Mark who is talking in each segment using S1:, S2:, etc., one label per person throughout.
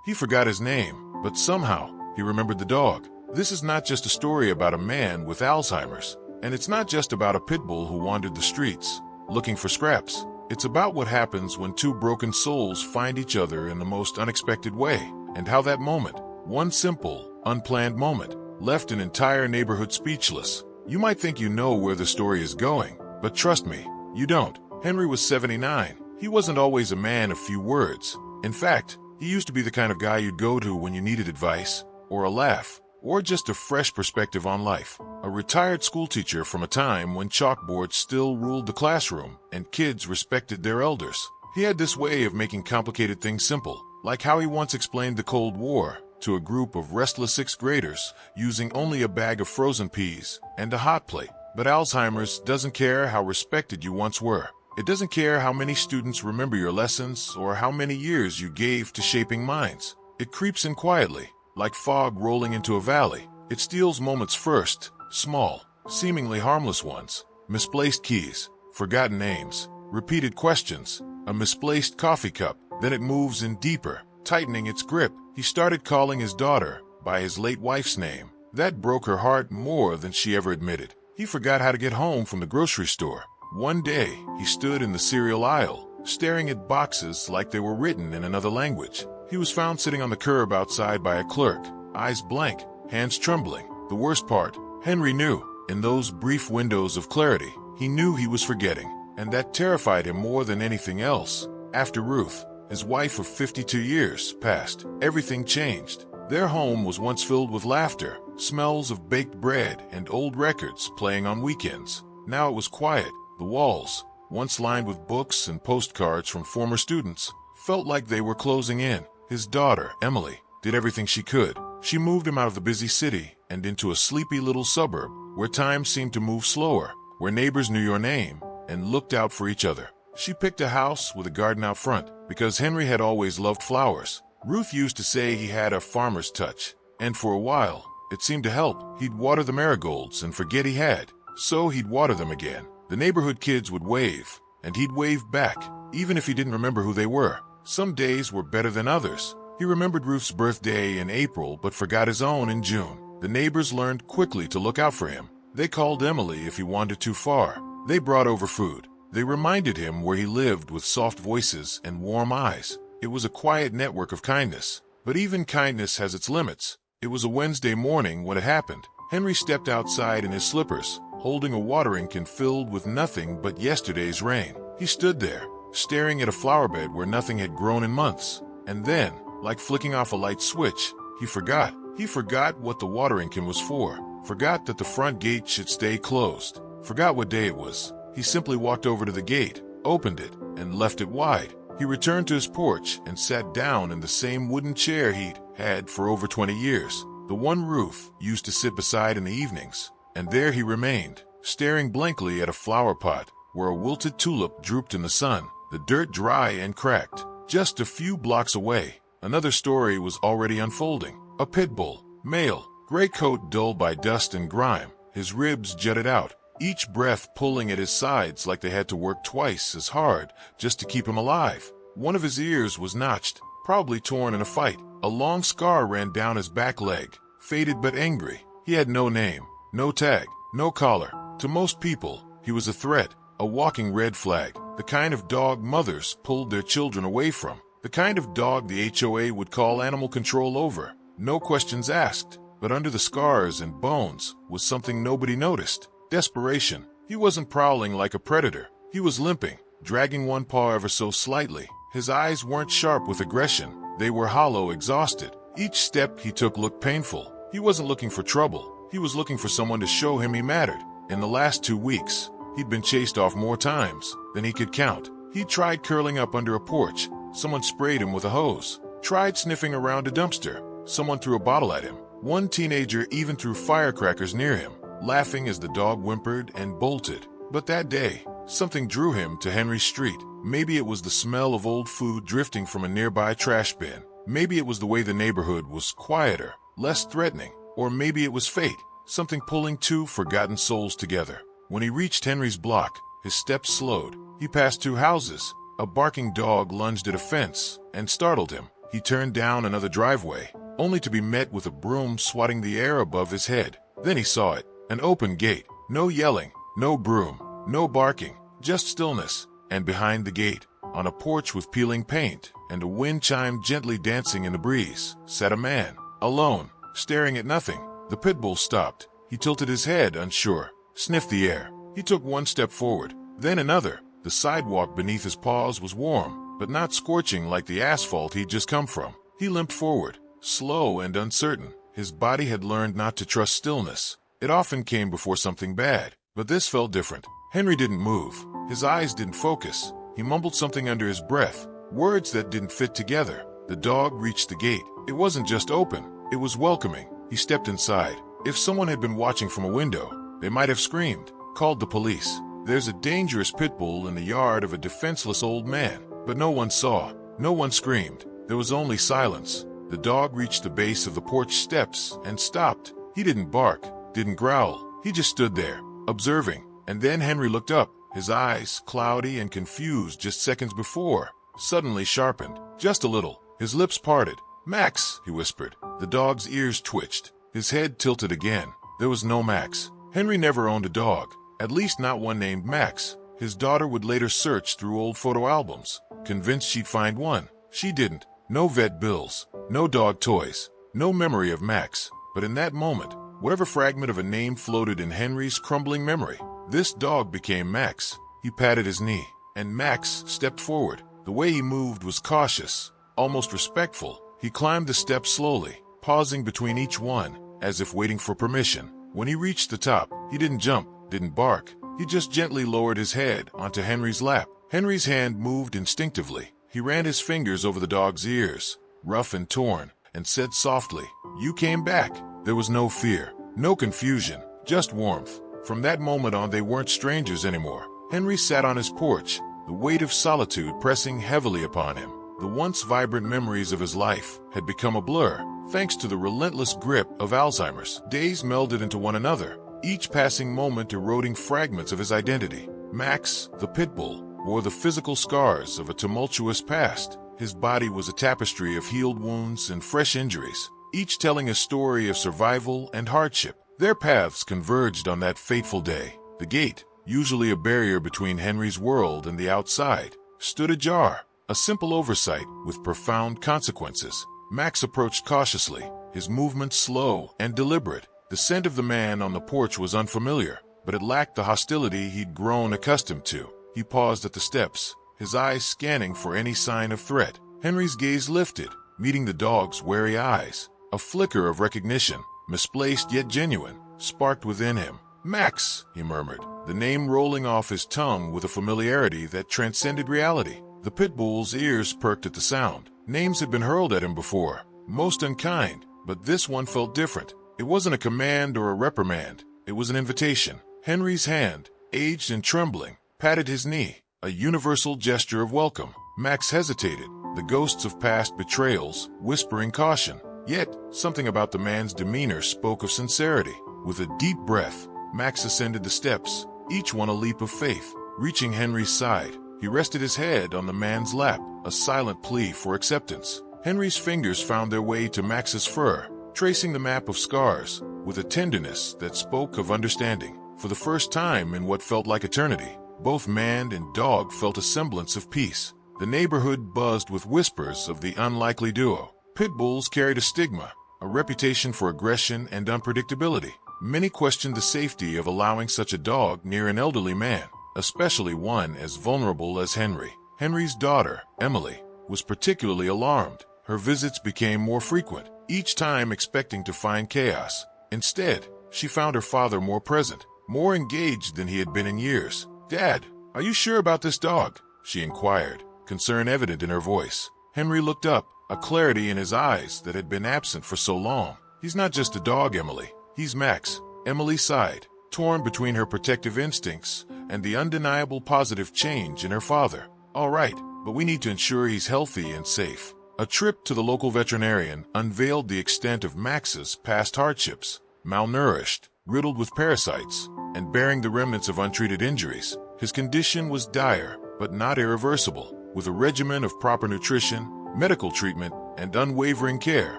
S1: He forgot his name, but somehow he remembered the dog. This is not just a story about a man with Alzheimer's, and it's not just about a pit bull who wandered the streets looking for scraps. It's about what happens when two broken souls find each other in the most unexpected way, and how that moment, one simple, unplanned moment, left an entire neighborhood speechless. You might think you know where the story is going, but trust me, you don't. Henry was 79. He wasn't always a man of few words. In fact, he used to be the kind of guy you'd go to when you needed advice, or a laugh, or just a fresh perspective on life. A retired schoolteacher from a time when chalkboards still ruled the classroom and kids respected their elders. He had this way of making complicated things simple, like how he once explained the Cold War to a group of restless sixth graders using only a bag of frozen peas and a hot plate. But Alzheimer's doesn't care how respected you once were. It doesn't care how many students remember your lessons or how many years you gave to shaping minds. It creeps in quietly, like fog rolling into a valley. It steals moments first, small, seemingly harmless ones. Misplaced keys, forgotten names, repeated questions, a misplaced coffee cup. Then it moves in deeper, tightening its grip. He started calling his daughter by his late wife's name. That broke her heart more than she ever admitted. He forgot how to get home from the grocery store. One day, he stood in the cereal aisle, staring at boxes like they were written in another language. He was found sitting on the curb outside by a clerk, eyes blank, hands trembling. The worst part, Henry knew. In those brief windows of clarity, he knew he was forgetting, and that terrified him more than anything else. After Ruth, his wife of 52 years, passed, everything changed. Their home was once filled with laughter, smells of baked bread, and old records playing on weekends. Now it was quiet. The walls, once lined with books and postcards from former students, felt like they were closing in. His daughter, Emily, did everything she could. She moved him out of the busy city and into a sleepy little suburb where time seemed to move slower, where neighbors knew your name and looked out for each other. She picked a house with a garden out front because Henry had always loved flowers. Ruth used to say he had a farmer's touch, and for a while, it seemed to help. He'd water the marigolds and forget he had, so he'd water them again. The neighborhood kids would wave, and he'd wave back, even if he didn't remember who they were. Some days were better than others. He remembered Ruth's birthday in April, but forgot his own in June. The neighbors learned quickly to look out for him. They called Emily if he wandered too far. They brought over food. They reminded him where he lived with soft voices and warm eyes. It was a quiet network of kindness. But even kindness has its limits. It was a Wednesday morning when it happened. Henry stepped outside in his slippers, holding a watering can filled with nothing but yesterday's rain. He stood there, staring at a flower bed where nothing had grown in months. And then, like flicking off a light switch, he forgot. He forgot what the watering can was for. Forgot that the front gate should stay closed. Forgot what day it was. He simply walked over to the gate, opened it, and left it wide. He returned to his porch and sat down in the same wooden chair he'd had for over 20 years. The one Ruth used to sit beside in the evenings. And there he remained, staring blankly at a flower pot where a wilted tulip drooped in the sun, the dirt dry and cracked. Just a few blocks away, another story was already unfolding. A pit bull, male, gray coat dulled by dust and grime. His ribs jutted out, each breath pulling at his sides like they had to work twice as hard just to keep him alive. One of his ears was notched, probably torn in a fight. A long scar ran down his back leg, faded but angry. He had no name. No tag, no collar. To most people, he was a threat, a walking red flag, the kind of dog mothers pulled their children away from, the kind of dog the HOA would call animal control over. No questions asked, but under the scars and bones was something nobody noticed. Desperation. He wasn't prowling like a predator. He was limping, dragging one paw ever so slightly. His eyes weren't sharp with aggression. They were hollow, exhausted. Each step he took looked painful. He wasn't looking for trouble. He was looking for someone to show him he mattered. In the last 2 weeks, he'd been chased off more times than he could count. He tried curling up under a porch. Someone sprayed him with a hose. Tried sniffing around a dumpster. Someone threw a bottle at him. One teenager even threw firecrackers near him, laughing as the dog whimpered and bolted. But that day, something drew him to Henry Street. Maybe it was the smell of old food drifting from a nearby trash bin. Maybe it was the way the neighborhood was quieter, less threatening. Or maybe it was fate, something pulling two forgotten souls together. When he reached Henry's block, his steps slowed. He passed 2 houses. A barking dog lunged at a fence and startled him. He turned down another driveway, only to be met with a broom swatting the air above his head. Then he saw it, an open gate. No yelling, no broom, no barking, just stillness. And behind the gate, on a porch with peeling paint and a wind chime gently dancing in the breeze, sat a man, alone, staring at nothing. The pit bull stopped. He tilted his head, unsure, sniffed the air. He took one step forward, then another. The sidewalk beneath his paws was warm, but not scorching like the asphalt he'd just come from. He limped forward, slow and uncertain. His body had learned not to trust stillness. It often came before something bad, but this felt different. Henry didn't move. His eyes didn't focus. He mumbled something under his breath, words that didn't fit together. The dog reached the gate. It wasn't just open, it was welcoming. He stepped inside. If someone had been watching from a window, they might have screamed, called the police. There's a dangerous pit bull in the yard of a defenseless old man. But no one saw. No one screamed. There was only silence. The dog reached the base of the porch steps and stopped. He didn't bark, didn't growl. He just stood there, observing. And then Henry looked up, his eyes, cloudy and confused just seconds before, suddenly sharpened, just a little. His lips parted. "Max," he whispered. The dog's ears twitched. His head tilted again. There was no Max. Henry never owned a dog, at least not one named Max. His daughter would later search through old photo albums, convinced she'd find one. She didn't. No vet bills, no dog toys, no memory of Max. But in that moment, whatever fragment of a name floated in Henry's crumbling memory, this dog became Max. He patted his knee, and Max stepped forward. The way he moved was cautious, almost respectful. He climbed the steps slowly, pausing between each one, as if waiting for permission. When he reached the top, he didn't jump, didn't bark. He just gently lowered his head onto Henry's lap. Henry's hand moved instinctively. He ran his fingers over the dog's ears, rough and torn, and said softly, "You came back." There was no fear, no confusion, just warmth. From that moment on, they weren't strangers anymore. Henry sat on his porch, the weight of solitude pressing heavily upon him. The once vibrant memories of his life had become a blur, thanks to the relentless grip of Alzheimer's. Days melded into one another, each passing moment eroding fragments of his identity. Max, the pit bull, wore the physical scars of a tumultuous past. His body was a tapestry of healed wounds and fresh injuries, each telling a story of survival and hardship. Their paths converged on that fateful day. The gate, usually a barrier between Henry's world and the outside, stood ajar, a simple oversight with profound consequences. Max approached cautiously, his movements slow and deliberate. The scent of the man on the porch was unfamiliar, but it lacked the hostility he'd grown accustomed to. He paused at the steps, his eyes scanning for any sign of threat. Henry's gaze lifted, meeting the dog's wary eyes. A flicker of recognition, misplaced yet genuine, sparked within him. "Max," he murmured, the name rolling off his tongue with a familiarity that transcended reality. The pit bull's ears perked at the sound. Names had been hurled at him before, most unkind, but this one felt different. It wasn't a command or a reprimand, it was an invitation. Henry's hand, aged and trembling, patted his knee, a universal gesture of welcome. Max hesitated, the ghosts of past betrayals whispering caution. Yet, something about the man's demeanor spoke of sincerity. With a deep breath, Max ascended the steps, each one a leap of faith. Reaching Henry's side, he rested his head on the man's lap, a silent plea for acceptance. Henry's fingers found their way to Max's fur, tracing the map of scars, with a tenderness that spoke of understanding. For the first time in what felt like eternity, both man and dog felt a semblance of peace. The neighborhood buzzed with whispers of the unlikely duo. Pit bulls carried a stigma, a reputation for aggression and unpredictability. Many questioned the safety of allowing such a dog near an elderly man, especially one as vulnerable as Henry. Henry's daughter, Emily, was particularly alarmed. Her visits became more frequent, each time expecting to find chaos. Instead, she found her father more present, more engaged than he had been in years. "Dad, are you sure about this dog?" she inquired, concern evident in her voice. Henry looked up, a clarity in his eyes that had been absent for so long. "He's not just a dog, Emily. He's Max." Emily sighed, torn between her protective instincts and the undeniable positive change in her father. "All right, but we need to ensure he's healthy and safe." A trip to the local veterinarian unveiled the extent of Max's past hardships. Malnourished, riddled with parasites, and bearing the remnants of untreated injuries, his condition was dire, but not irreversible. With a regimen of proper nutrition, medical treatment, and unwavering care,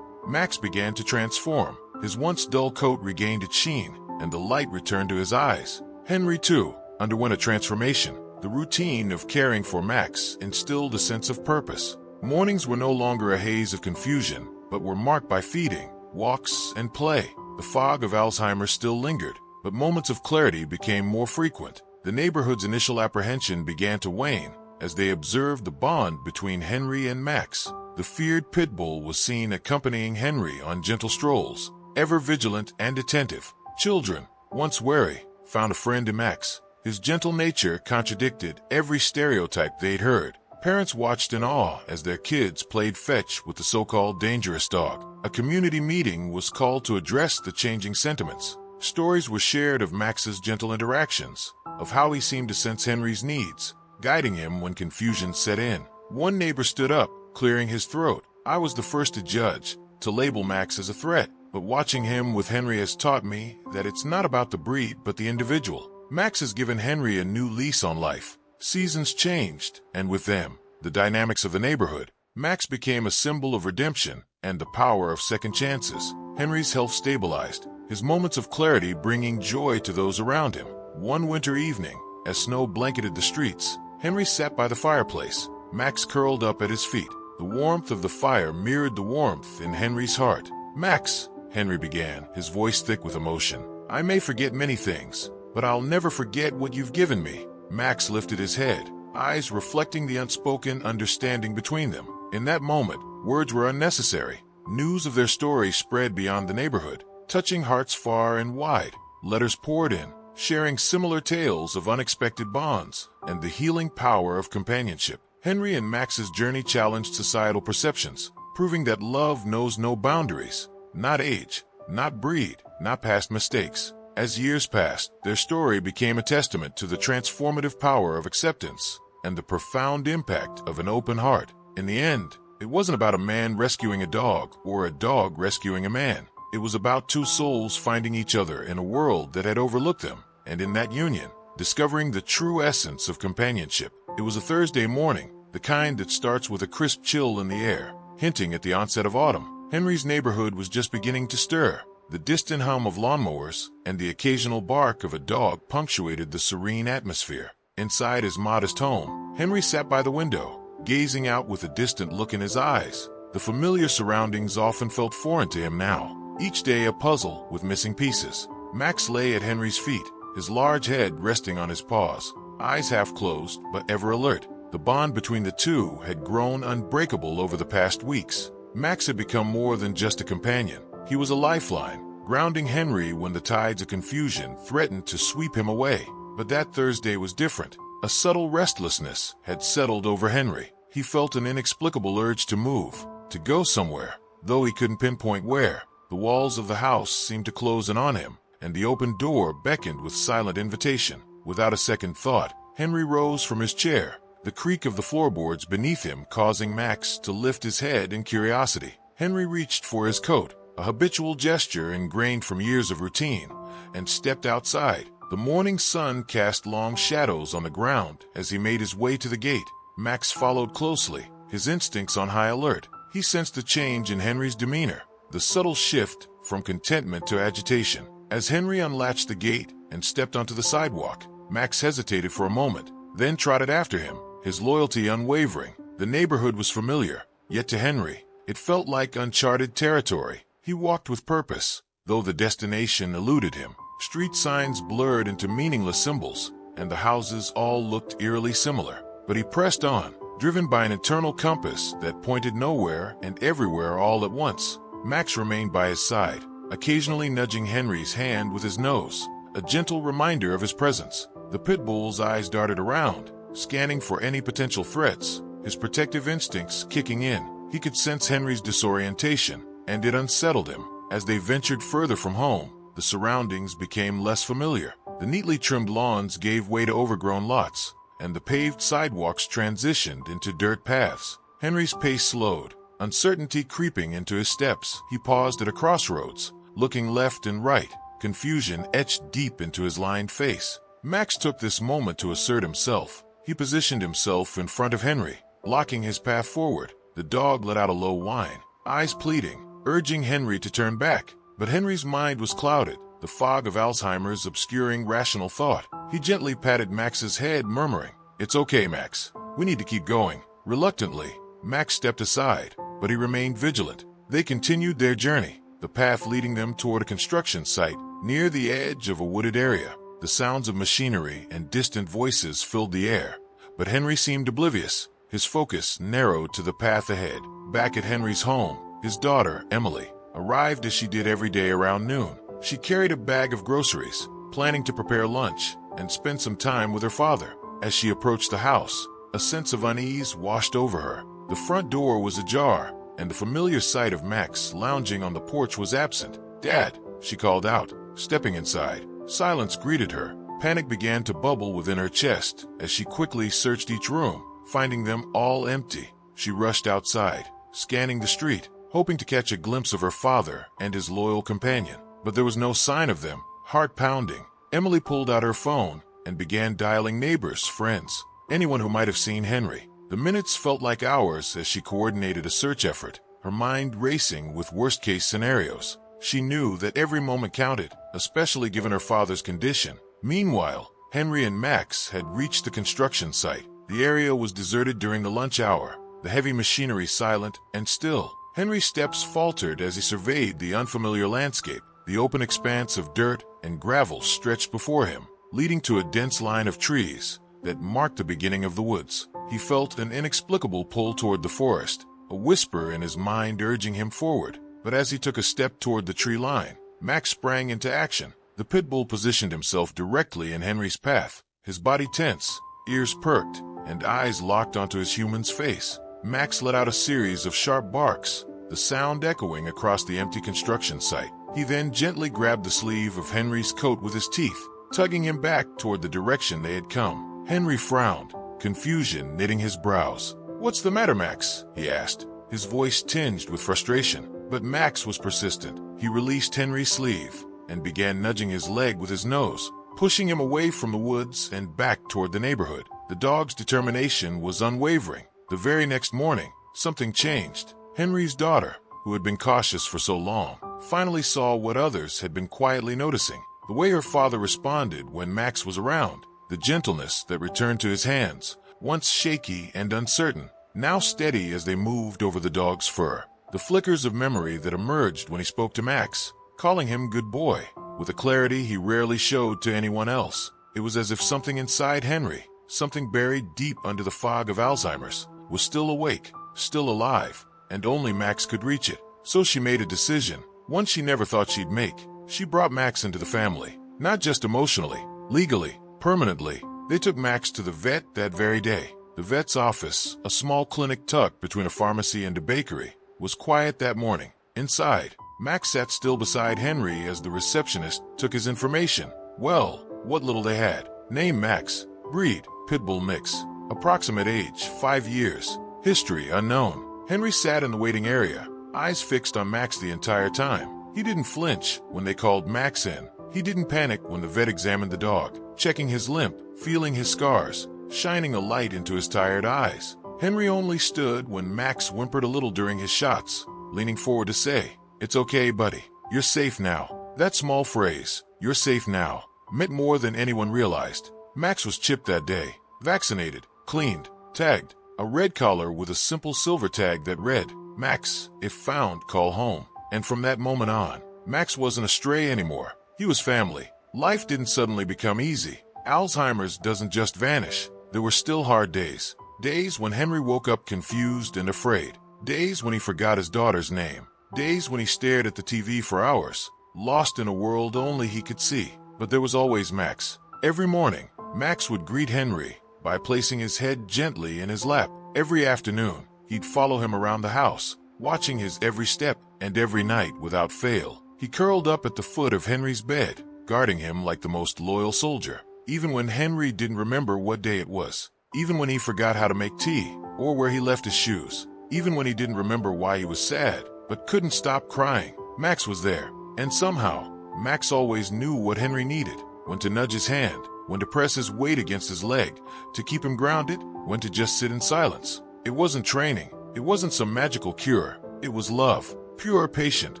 S1: Max began to transform. His once dull coat regained its sheen, and the light returned to his eyes. Henry, too, underwent a transformation. The routine of caring for Max instilled a sense of purpose. Mornings were no longer a haze of confusion, but were marked by feeding, walks, and play. The fog of Alzheimer's still lingered, but moments of clarity became more frequent. The neighborhood's initial apprehension began to wane as they observed the bond between Henry and Max. The feared pit bull was seen accompanying Henry on gentle strolls, ever vigilant and attentive. Children, once wary, found a friend in Max. His gentle nature contradicted every stereotype they'd heard. Parents watched in awe as their kids played fetch with the so-called dangerous dog. A community meeting was called to address the changing sentiments. Stories were shared of Max's gentle interactions, of how he seemed to sense Henry's needs, guiding him when confusion set in. One neighbor stood up, clearing his throat. "I was the first to judge, to label Max as a threat, but watching him with Henry has taught me that it's not about the breed but the individual." Max has given Henry a new lease on life. Seasons changed, and with them, the dynamics of the neighborhood. Max became a symbol of redemption and the power of second chances. Henry's health stabilized, his moments of clarity bringing joy to those around him. One winter evening, as snow blanketed the streets, Henry sat by the fireplace, Max curled up at his feet. The warmth of the fire mirrored the warmth in Henry's heart. "Max," Henry began, his voice thick with emotion, "I may forget many things, but I'll never forget what you've given me." Max lifted his head, eyes reflecting the unspoken understanding between them. In that moment, words were unnecessary. News of their story spread beyond the neighborhood, touching hearts far and wide. Letters poured in, sharing similar tales of unexpected bonds and the healing power of companionship. Henry and Max's journey challenged societal perceptions, proving that love knows no boundaries, not age, not breed, not past mistakes. As years passed, their story became a testament to the transformative power of acceptance and the profound impact of an open heart. In the end, it wasn't about a man rescuing a dog or a dog rescuing a man. It was about two souls finding each other in a world that had overlooked them, and in that union, discovering the true essence of companionship. It was a Thursday morning, the kind that starts with a crisp chill in the air, hinting at the onset of autumn. Henry's neighborhood was just beginning to stir. The distant hum of lawnmowers and the occasional bark of a dog punctuated the serene atmosphere. Inside his modest home, Henry sat by the window, gazing out with a distant look in his eyes. The familiar surroundings often felt foreign to him now, each day a puzzle with missing pieces. Max lay at Henry's feet, his large head resting on his paws, eyes half closed but ever alert. The bond between the two had grown unbreakable over the past weeks. Max had become more than just a companion. He was a lifeline, grounding Henry when the tides of confusion threatened to sweep him away. But that Thursday was different. A subtle restlessness had settled over Henry. He felt an inexplicable urge to move, to go somewhere, though he couldn't pinpoint where. The walls of the house seemed to close in on him, and the open door beckoned with silent invitation. Without a second thought, Henry rose from his chair, the creak of the floorboards beneath him causing Max to lift his head in curiosity. Henry reached for his coat, a habitual gesture ingrained from years of routine, and stepped outside. The morning sun cast long shadows on the ground as he made his way to the gate. Max followed closely, his instincts on high alert. He sensed the change in Henry's demeanor, the subtle shift from contentment to agitation. As Henry unlatched the gate and stepped onto the sidewalk, Max hesitated for a moment, then trotted after him, his loyalty unwavering. The neighborhood was familiar, yet to Henry, it felt like uncharted territory. He walked with purpose, though the destination eluded him. Street signs blurred into meaningless symbols, and the houses all looked eerily similar. But he pressed on, driven by an internal compass that pointed nowhere and everywhere all at once. Max remained by his side, occasionally nudging Henry's hand with his nose, a gentle reminder of his presence. The pit bull's eyes darted around, scanning for any potential threats, his protective instincts kicking in. He could sense Henry's disorientation, and it unsettled him. As they ventured further from home, the surroundings became less familiar. The neatly trimmed lawns gave way to overgrown lots, and the paved sidewalks transitioned into dirt paths. Henry's pace slowed, uncertainty creeping into his steps. He paused at a crossroads, looking left and right, confusion etched deep into his lined face. Max took this moment to assert himself. He positioned himself in front of Henry, blocking his path forward. The dog let out a low whine, eyes pleading, urging Henry to turn back. But Henry's mind was clouded, the fog of Alzheimer's obscuring rational thought. He gently patted Max's head, murmuring, "It's okay, Max. We need to keep going." Reluctantly, Max stepped aside, but he remained vigilant. They continued their journey, the path leading them toward a construction site near the edge of a wooded area. The sounds of machinery and distant voices filled the air, but Henry seemed oblivious. His focus narrowed to the path ahead. Back at Henry's home, his daughter, Emily, arrived as she did every day around noon. She carried a bag of groceries, planning to prepare lunch and spend some time with her father. As she approached the house, a sense of unease washed over her. The front door was ajar, and the familiar sight of Max lounging on the porch was absent. "Dad," she called out, stepping inside. Silence greeted her. Panic began to bubble within her chest as she quickly searched each room, finding them all empty. She rushed outside, scanning the street, hoping to catch a glimpse of her father and his loyal companion. But there was no sign of them. Heart pounding, Emily pulled out her phone and began dialing neighbors, friends, anyone who might have seen Henry. The minutes felt like hours as she coordinated a search effort, her mind racing with worst-case scenarios. She knew that every moment counted, especially given her father's condition. Meanwhile, Henry and Max had reached the construction site. The area was deserted during the lunch hour, the heavy machinery silent and still. Henry's steps faltered as he surveyed the unfamiliar landscape. The open expanse of dirt and gravel stretched before him, leading to a dense line of trees that marked the beginning of the woods. He felt an inexplicable pull toward the forest, a whisper in his mind urging him forward. But as he took a step toward the tree line, Max sprang into action. The pit bull positioned himself directly in Henry's path, his body tense, ears perked, and eyes locked onto his human's face. Max let out a series of sharp barks, the sound echoing across the empty construction site. He then gently grabbed the sleeve of Henry's coat with his teeth, tugging him back toward the direction they had come. Henry frowned, confusion knitting his brows. "What's the matter, Max?" he asked, his voice tinged with frustration. But Max was persistent. He released Henry's sleeve and began nudging his leg with his nose, pushing him away from the woods and back toward the neighborhood. The dog's determination was unwavering. The very next morning, something changed. Henry's daughter, who had been cautious for so long, finally saw what others had been quietly noticing. The way her father responded when Max was around, the gentleness that returned to his hands, once shaky and uncertain, now steady as they moved over the dog's fur. The flickers of memory that emerged when he spoke to Max, calling him good boy, with a clarity he rarely showed to anyone else. It was as if something inside Henry, something buried deep under the fog of Alzheimer's, was still awake, still alive, and only Max could reach it. So she made a decision, one she never thought she'd make. She brought Max into the family, not just emotionally, legally, permanently. They took Max to the vet that very day. The vet's office, a small clinic tucked between a pharmacy and a bakery, was quiet that morning. Inside, Max sat still beside Henry as the receptionist took his information. Well, what little they had. Name Max. Breed, pit bull mix. Approximate age, 5 years. History, unknown. Henry sat in the waiting area, eyes fixed on Max the entire time. He didn't flinch when they called Max in. He didn't panic when the vet examined the dog, checking his limp, feeling his scars, shining a light into his tired eyes. Henry only stood when Max whimpered a little during his shots, leaning forward to say, "It's okay, buddy. You're safe now." That small phrase, "You're safe now," meant more than anyone realized. Max was chipped that day, vaccinated, cleaned, tagged, a red collar with a simple silver tag that read, "Max, if found, call home." And from that moment on, Max wasn't a stray anymore. He was family. Life didn't suddenly become easy. Alzheimer's doesn't just vanish. There were still hard days. Days when Henry woke up confused and afraid. Days when he forgot his daughter's name. Days when he stared at the TV for hours, lost in a world only he could see. But there was always Max. Every morning, Max would greet Henry by placing his head gently in his lap. Every afternoon, he'd follow him around the house, watching his every step, and every night without fail, he curled up at the foot of Henry's bed, guarding him like the most loyal soldier. Even when Henry didn't remember what day it was, even when he forgot how to make tea, or where he left his shoes, even when he didn't remember why he was sad, but couldn't stop crying, Max was there. And somehow, Max always knew what Henry needed, when to nudge his hand, when to press his weight against his leg, to keep him grounded, when to just sit in silence. It wasn't training. It wasn't some magical cure. It was love. Pure, patient,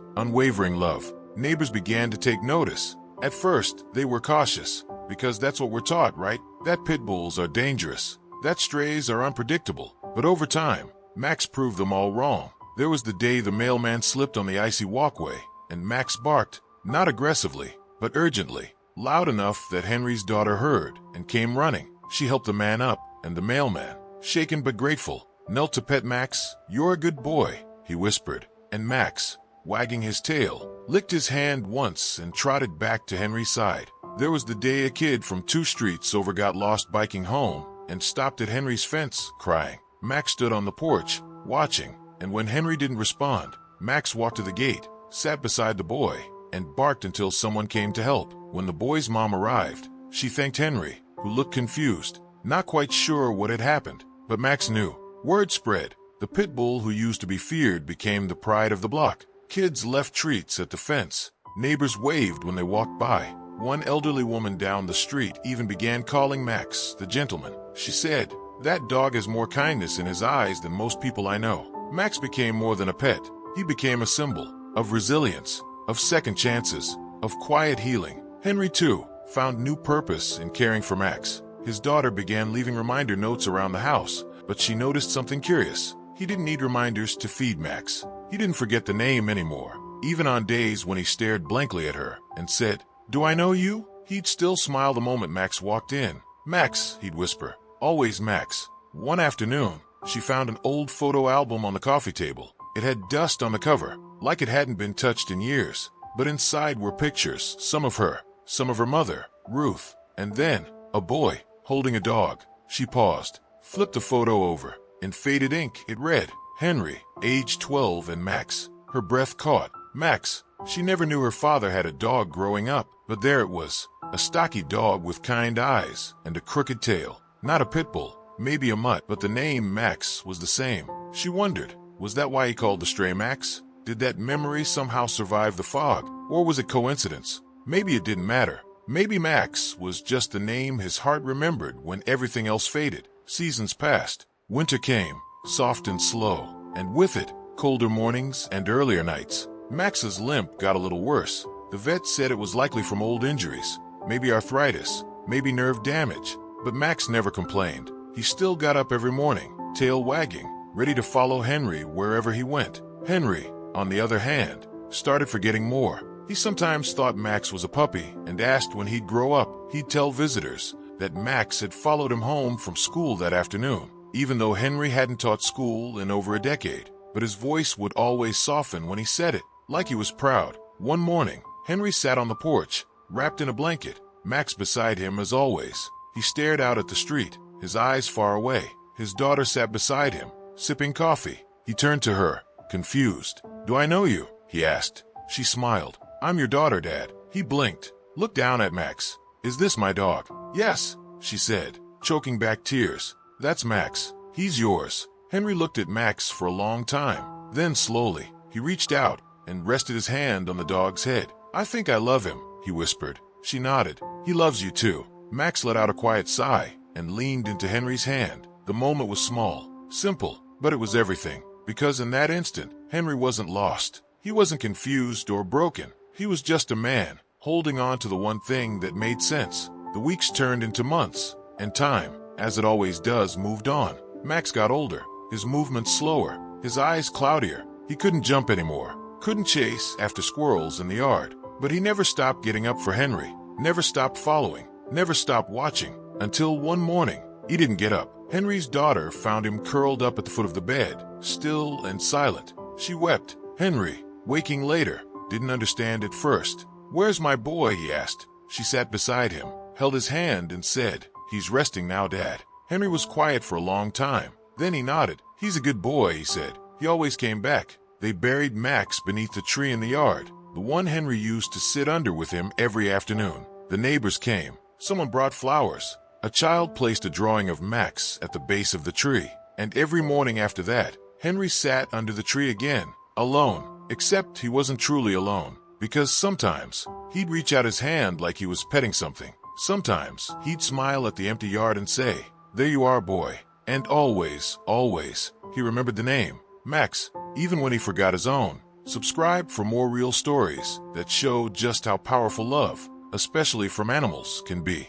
S1: unwavering love. Neighbors began to take notice. At first, they were cautious, because that's what we're taught, right? That pit bulls are dangerous, that strays are unpredictable. But over time, Max proved them all wrong. There was the day the mailman slipped on the icy walkway, and Max barked, not aggressively, but urgently, loud enough that Henry's daughter heard and came running. She helped the man up, and the mailman, shaken but grateful, knelt to pet Max. "You're a good boy," he whispered, and Max, wagging his tail, licked his hand once and trotted back to Henry's side. There was the day a kid from 2 streets over got lost biking home and stopped at Henry's fence, crying. Max stood on the porch, watching, and when Henry didn't respond, Max walked to the gate, sat beside the boy, and barked until someone came to help. When the boy's mom arrived, she thanked Henry, who looked confused, not quite sure what had happened. But Max knew. Word spread. The pit bull who used to be feared became the pride of the block. Kids left treats at the fence. Neighbors waved when they walked by. One elderly woman down the street even began calling Max the gentleman. She said, "That dog has more kindness in his eyes than most people I know." Max became more than a pet. He became a symbol of resilience, of second chances, of quiet healing. Henry, too, found new purpose in caring for Max. His daughter began leaving reminder notes around the house, but she noticed something curious. He didn't need reminders to feed Max. He didn't forget the name anymore. Even on days when he stared blankly at her and said, "Do I know you?" he'd still smile the moment Max walked in. "Max," he'd whisper, "always Max." One afternoon, she found an old photo album on the coffee table. It had dust on the cover, like it hadn't been touched in years. But inside were pictures, some of her mother, Ruth, and then a boy holding a dog. She paused, flipped the photo over. In faded ink, it read, Henry, age 12, and Max. Her breath caught. Max. She never knew her father had a dog growing up, but there it was, a stocky dog with kind eyes and a crooked tail. Not a pit bull, maybe a mutt, but the name Max was the same. She wondered, was that why he called the stray Max? Did that memory somehow survive the fog, or was it coincidence? Maybe it didn't matter. Maybe Max was just the name his heart remembered when everything else faded. Seasons passed. Winter came, soft and slow, and with it, colder mornings and earlier nights. Max's limp got a little worse. The vet said it was likely from old injuries, maybe arthritis, maybe nerve damage. But Max never complained. He still got up every morning, tail wagging, ready to follow Henry wherever he went. Henry, on the other hand, started forgetting more. He sometimes thought Max was a puppy and asked when he'd grow up. He'd tell visitors that Max had followed him home from school that afternoon, even though Henry hadn't taught school in over a decade. But his voice would always soften when he said it, like he was proud. One morning, Henry sat on the porch, wrapped in a blanket, Max beside him as always. He stared out at the street, his eyes far away. His daughter sat beside him, sipping coffee. He turned to her, confused. "Do I know you?" he asked. She smiled. "I'm your daughter, Dad." He blinked, looked down at Max. "Is this my dog?" "Yes," she said, choking back tears. "That's Max. He's yours." Henry looked at Max for a long time. Then slowly, he reached out and rested his hand on the dog's head. "I think I love him," he whispered. She nodded. "He loves you too." Max let out a quiet sigh and leaned into Henry's hand. The moment was small, simple, but it was everything. Because in that instant, Henry wasn't lost. He wasn't confused or broken. He was just a man, holding on to the one thing that made sense. The weeks turned into months, and time, as it always does, moved on. Max got older, his movements slower, his eyes cloudier. He couldn't jump anymore, couldn't chase after squirrels in the yard. But he never stopped getting up for Henry, never stopped following, never stopped watching, until one morning, he didn't get up. Henry's daughter found him curled up at the foot of the bed, still and silent. She wept. Henry, waking later, didn't understand at first. "Where's my boy?" he asked. She sat beside him, held his hand and said, "He's resting now, Dad." Henry was quiet for a long time. Then he nodded. "He's a good boy," he said. "He always came back." They buried Max beneath the tree in the yard, the one Henry used to sit under with him every afternoon. The neighbors came. Someone brought flowers. A child placed a drawing of Max at the base of the tree. And every morning after that, Henry sat under the tree again, alone. Except he wasn't truly alone, because sometimes he'd reach out his hand like he was petting something. Sometimes he'd smile at the empty yard and say, "There you are, boy." And always, always, he remembered the name. Max. even when he forgot his own. Subscribe for more real stories that show just how powerful love, especially from animals, can be.